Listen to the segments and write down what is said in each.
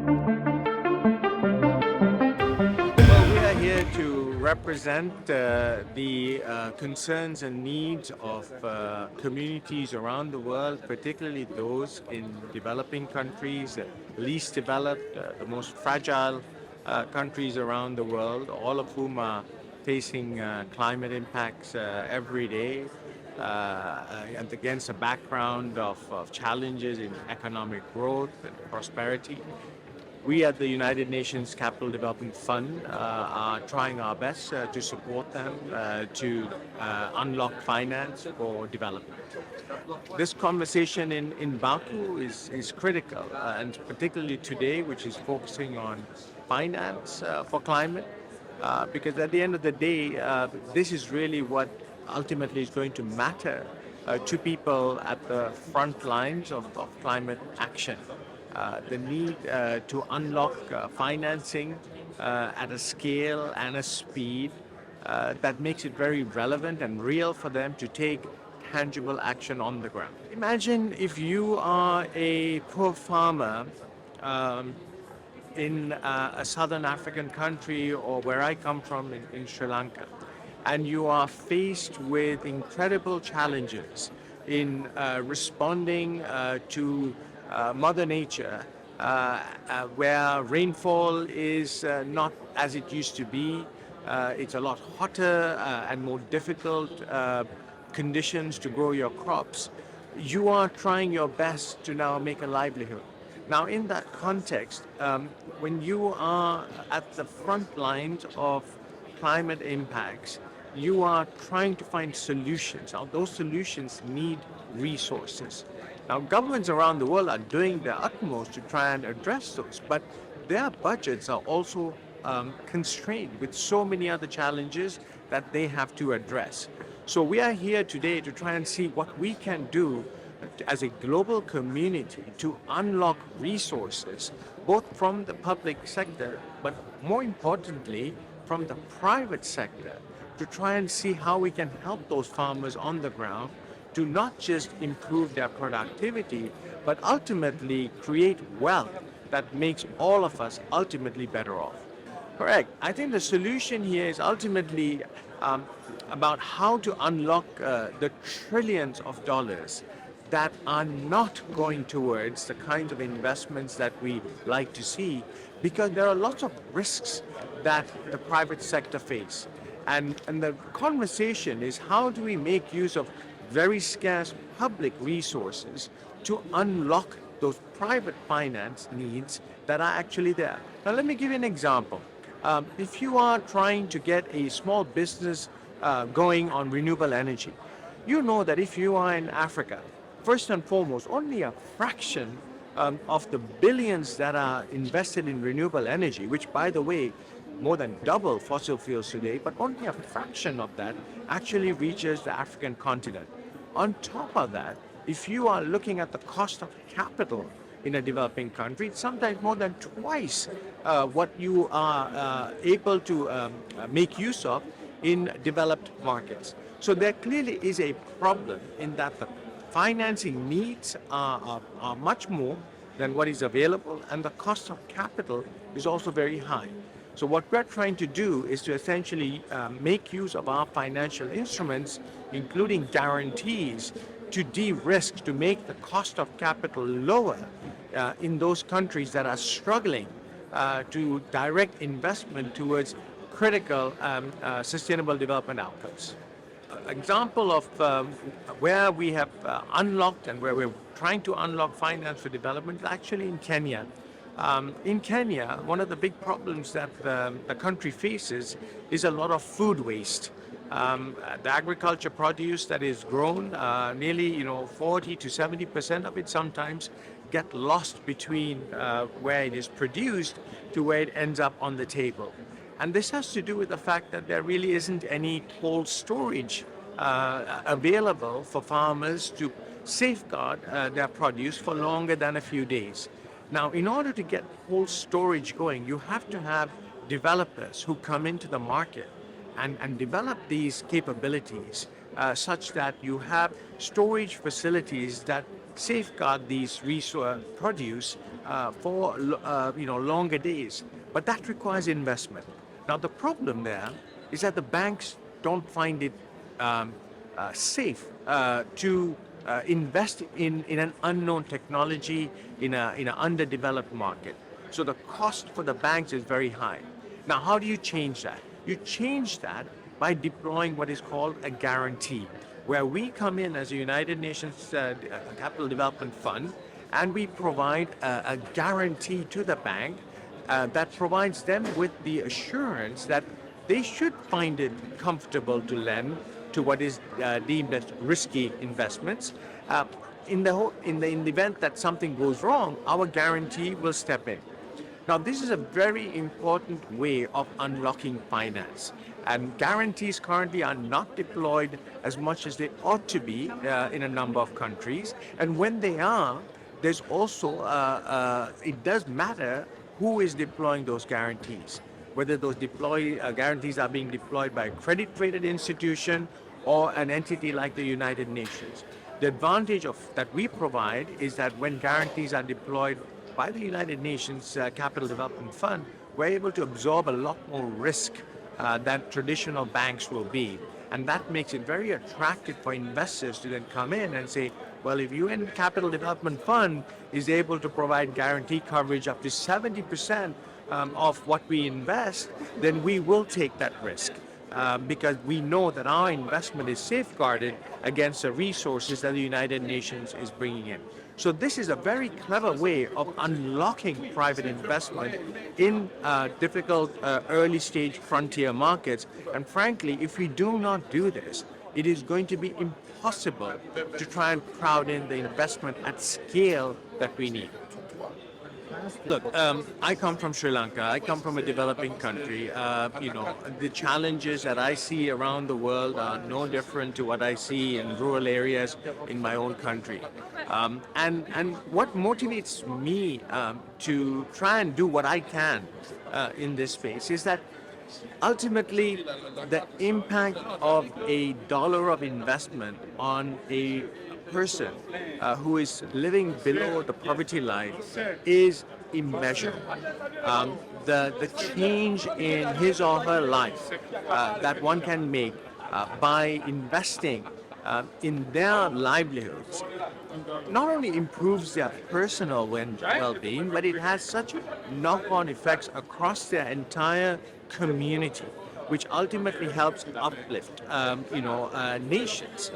Well, we are here to represent the concerns and needs of communities around the world, particularly those in developing countries, least developed, the most fragile countries around the world, all of whom are facing climate impacts every day and against a background of challenges in economic growth and prosperity. We at the United Nations Capital Development Fund are trying our best to support them to unlock finance for development. This conversation in Baku is critical, and particularly today, which is focusing on finance for climate, because at the end of the day, this is really what ultimately is going to matter to people at the front lines of climate action. The need to unlock financing at a scale and a speed that makes it very relevant and real for them to take tangible action on the ground. Imagine if you are a poor farmer um, in a southern African country or where I come from in Sri Lanka, and you are faced with incredible challenges in responding to Mother Nature, where rainfall is not as it used to be. It's a lot hotter and more difficult conditions to grow your crops. You are trying your best to now make a livelihood. Now, in that context, when you are at the front lines of climate impacts, you are trying to find solutions. Now, those solutions need resources. Now, governments around the world are doing their utmost to try and address those, but their budgets are also constrained with so many other challenges that they have to address. So we are here today to try and see what we can do as a global community to unlock resources, both from the public sector, but more importantly, from the private sector, to try and see how we can help those farmers on the ground to not just improve their productivity, but ultimately create wealth that makes all of us ultimately better off. Correct. I think the solution here is ultimately about how to unlock the trillions of dollars that are not going towards the kinds of investments that we like to see, because there are lots of risks that the private sector face. And the conversation is, how do we make use of very scarce public resources to unlock those private finance needs that are actually there? Now, let me give you an example. If you are trying to get a small business going on renewable energy, you know that if you are in Africa, first and foremost, only a fraction of the billions that are invested in renewable energy, which, by the way, more than double fossil fuels today, but only a fraction of that actually reaches the African continent. On top of that, if you are looking at the cost of capital in a developing country, it's sometimes more than twice what you are able to make use of in developed markets. So there clearly is a problem in that the financing needs are much more than what is available, and the cost of capital is also very high. So what we're trying to do is to essentially make use of our financial instruments, including guarantees, to de-risk, to make the cost of capital lower in those countries that are struggling to direct investment towards critical sustainable development outcomes. Example of where we have unlocked and where we're trying to unlock finance for development is actually in Kenya. In Kenya, one of the big problems that the country faces is a lot of food waste. The agriculture produce that is grown, nearly 40 to 70% of it sometimes get lost between where it is produced to where it ends up on the table. And this has to do with the fact that there really isn't any cold storage available for farmers to safeguard their produce for longer than a few days. Now, in order to get cold storage going, you have to have developers who come into the market and develop these capabilities such that you have storage facilities that safeguard these resource produce for longer days. But that requires investment. Now the problem there is that the banks don't find it safe to invest in an unknown technology in an underdeveloped market. So the cost for the banks is very high. Now, how do you change that? You change that by deploying what is called a guarantee, where we come in as a United Nations Capital Development Fund and we provide a guarantee to the bank that provides them with the assurance that they should find it comfortable to lend to what is deemed as risky investments. In the event that something goes wrong, our guarantee will step in. Now, this is a very important way of unlocking finance. And guarantees currently are not deployed as much as they ought to be in a number of countries. And when they are, there's also, it does matter who is deploying those guarantees, whether those guarantees are being deployed by a credit-rated institution or an entity like the United Nations. The advantage that we provide is that when guarantees are deployed by the United Nations Capital Development Fund, we're able to absorb a lot more risk than traditional banks will be. And that makes it very attractive for investors to then come in and say, well, if UN Capital Development Fund is able to provide guarantee coverage up to 70% of what we invest, then we will take that risk. Because we know that our investment is safeguarded against the resources that the United Nations is bringing in. So this is a very clever way of unlocking private investment in difficult early stage frontier markets. And frankly, if we do not do this, it is going to be impossible to try and crowd in the investment at scale that we need. Look, I come from Sri Lanka. I come from a developing country. The challenges that I see around the world are no different to what I see in rural areas in my own country. And what motivates me to try and do what I can in this space is that ultimately the impact of a dollar of investment on a person who is living below the poverty line is immeasurable. The change in his or her life that one can make by investing in their livelihoods not only improves their personal well-being, but it has such knock-on effects across their entire community, which ultimately helps uplift, nations.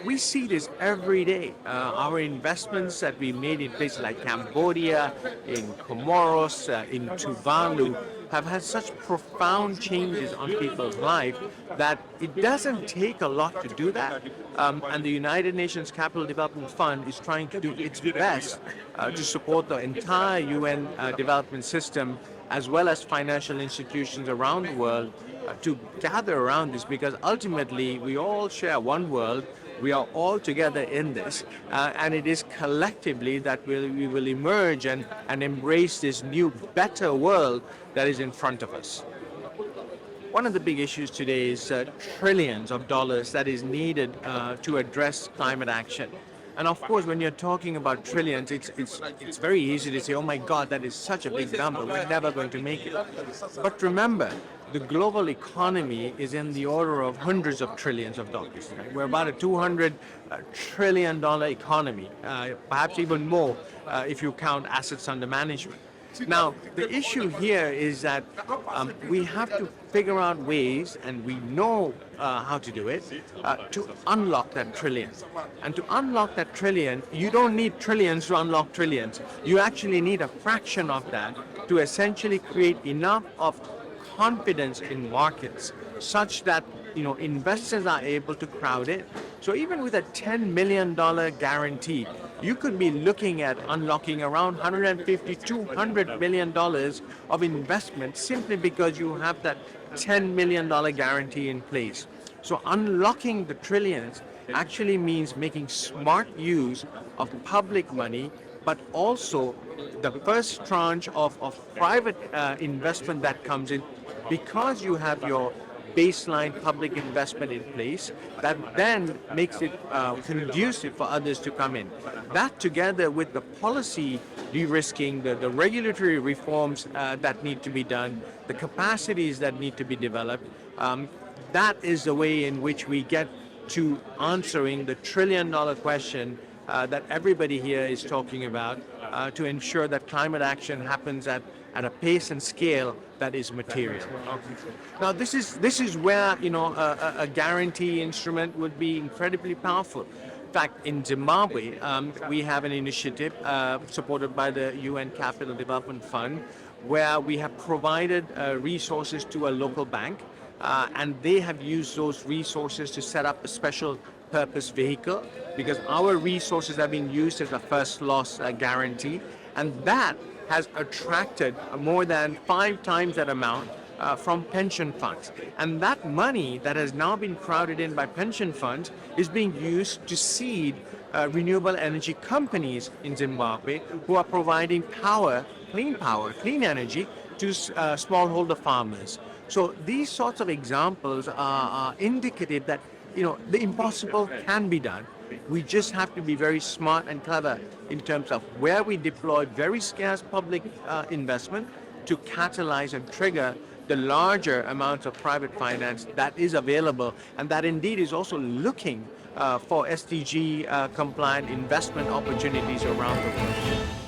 We see this every day. Our investments that we made in places like Cambodia, in Comoros, in Tuvalu, have had such profound changes on people's life that it doesn't take a lot to do that. And the United Nations Capital Development Fund is trying to do its best to support the entire UN development system, as well as financial institutions around the world, to gather around this, because ultimately we all share one world. We are all together in this, and it is collectively that we will emerge and embrace this new, better world that is in front of us. One of the big issues today is trillions of dollars that is needed to address climate action. And of course, when you're talking about trillions, it's very easy to say, oh my God, that is such a big number. We're never going to make it. But remember, the global economy is in the order of hundreds of trillions of dollars. Right? We're about a $200 trillion economy, perhaps even more if you count assets under management. Now, the issue here is that we have to figure out ways, and we know how to do it, to unlock that trillion. And to unlock that trillion, you don't need trillions to unlock trillions. You actually need a fraction of that to essentially create enough of confidence in markets such that investors are able to crowd in. So even with a $10 million guarantee, you could be looking at unlocking around $150, $200 million of investment simply because you have that $10 million guarantee in place. So unlocking the trillions actually means making smart use of public money, but also the first tranche of private investment that comes in, because you have your baseline public investment in place that then makes it conducive for others to come in. That together with the policy de-risking, the regulatory reforms that need to be done, the capacities that need to be developed, that is the way in which we get to answering the trillion-dollar question that everybody here is talking about to ensure that climate action happens at a pace and scale that is material. Okay. Now, this is where a guarantee instrument would be incredibly powerful. In fact, in Zimbabwe, we have an initiative supported by the UN Capital Development Fund, where we have provided resources to a local bank, and they have used those resources to set up a special purpose vehicle, because our resources have been used as a first loss guarantee, and that has attracted more than 5 times that amount from pension funds. And that money that has now been crowded in by pension funds is being used to seed renewable energy companies in Zimbabwe who are providing power, clean energy to smallholder farmers. So these sorts of examples are indicative that the impossible can be done. We just have to be very smart and clever in terms of where we deploy very scarce public investment to catalyze and trigger the larger amounts of private finance that is available, and that indeed is also looking for SDG compliant investment opportunities around the world.